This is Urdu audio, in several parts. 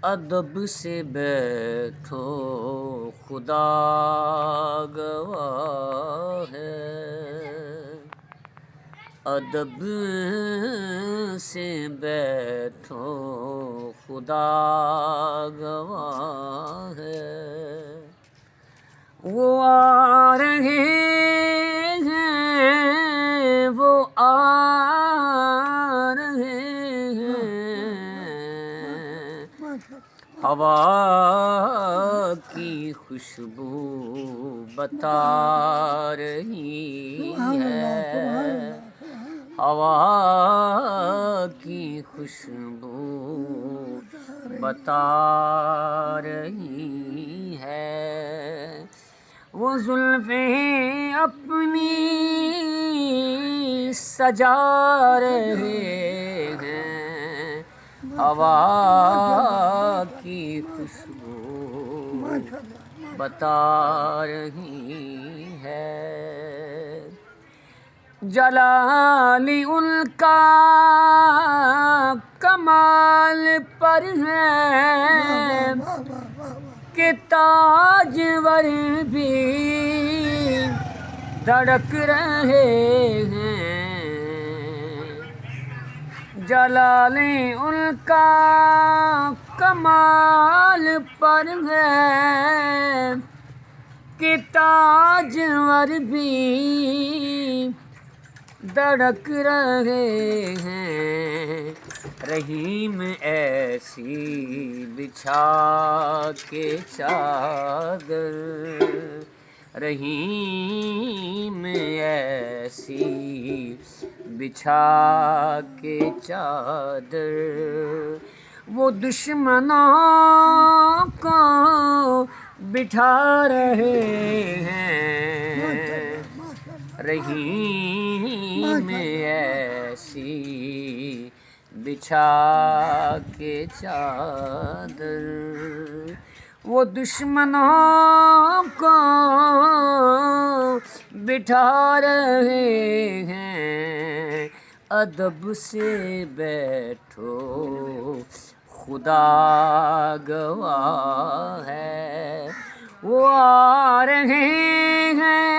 ادب سے بیٹھو خدا گواہ ہے، ادب سے بیٹھو خدا گواہ ہے، وہ آ رہے ہیں، وہ آ رہے ہیں، ہوا کی خوشبو بتا رہی ہے، ہوا کی خوشبو بتا رہی ہے، وہ زلفیں اپنی سجا رہے ہیں، ہوا کی خوشبو بتا رہی ہے، جلال ان کا کمال پر ہے کہ تاجور بھی دھڑک رہے ہیں، جلال ان کا کمال پر ہے کہ تاجور بھی دھڑک رہے ہیں، رحیم ایسی بچھا کے چادر، رحیم ایسی بچھا کے چادر، وہ دشمنوں کو بٹھا رہے ہیں، رحیم ایسی بچھا کے چادر، وہ دشمنوں کو بٹھا رہے ہیں، ادب سے بیٹھو خدا گواہ ہے، وہ آ رہے ہیں،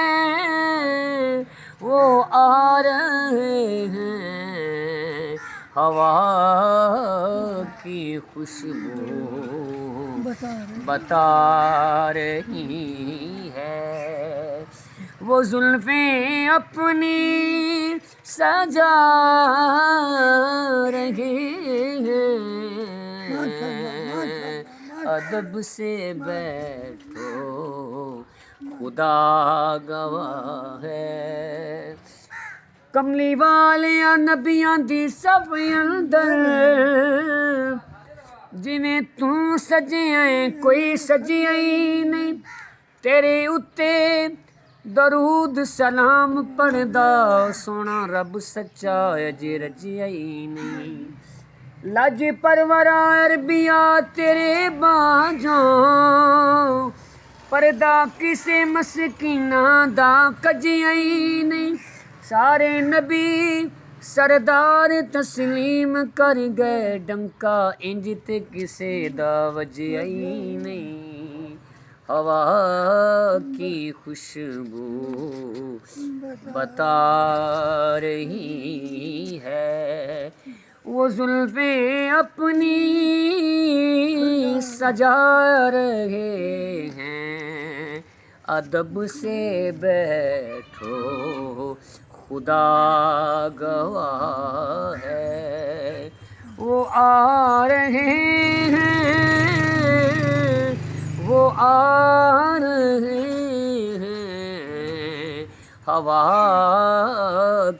وہ آ رہے ہیں، ہوا کی خوشبو بتا رہی ہے، وہ زلفیں اپنی سجا رہے ہیں، ادب سے بیٹھو خدا گواہ ہے، کملی والیاں نبیاں دی صف اندر جویں تو سجیاں کوئی سجیا ہی نہیں، تیرے اُتے درود سلام پڑھدا سونا رب سچا اجے رجیا ہی نہیں، لج پرورا عربیا تیرے باجاں پردہ کسے مسکیناں دا کجیا ہی نہیں، سارے نبی سردار تسلیم کر گئے ڈنکا انج تے کسے دا وجیا ہی نہیں، ہوا کی خوشبو بتا رہی ہے، وہ زلفیں اپنی سجا رہے ہیں، ادب سے بیٹھو خدا گواہ ہے، وہ آ رہے ہیں، وہ آ رہے ہیں، ہوا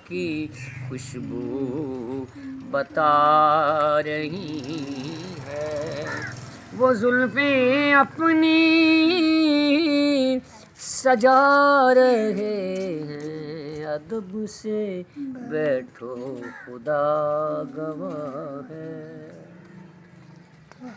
کی خوشبو بتا رہی ہے، وہ زلفیں اپنی سجا رہے ہیں، ادب سے بیٹھو خدا گواہ ہے۔